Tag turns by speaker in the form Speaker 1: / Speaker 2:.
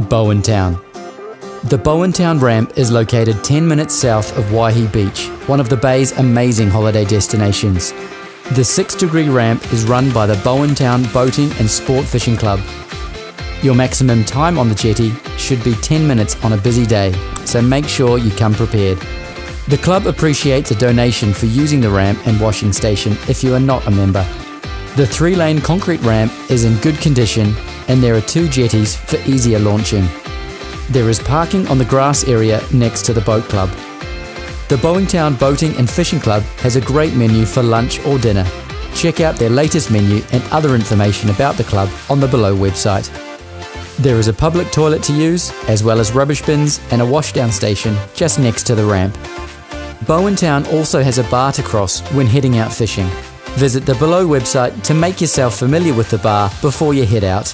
Speaker 1: Bowentown. The Bowentown ramp is located 10 minutes south of Waihi Beach, one of the bay's amazing holiday destinations. The 6-degree ramp is run by the Bowentown Boating and Sport Fishing Club. Your maximum time on the jetty should be 10 minutes on a busy day, so make sure you come prepared. The club appreciates a donation for using the ramp and washing station if you are not a member. The 3-lane concrete ramp is in good condition and there are 2 jetties for easier launching. There is parking on the grass area next to the boat club. The Bowentown Boating and Fishing Club has a great menu for lunch or dinner. Check out their latest menu and other information about the club on the below website. There is a public toilet to use, as well as rubbish bins and a washdown station just next to the ramp. Bowentown also has a bar to cross when heading out fishing. Visit the below website to make yourself familiar with the bar before you head out.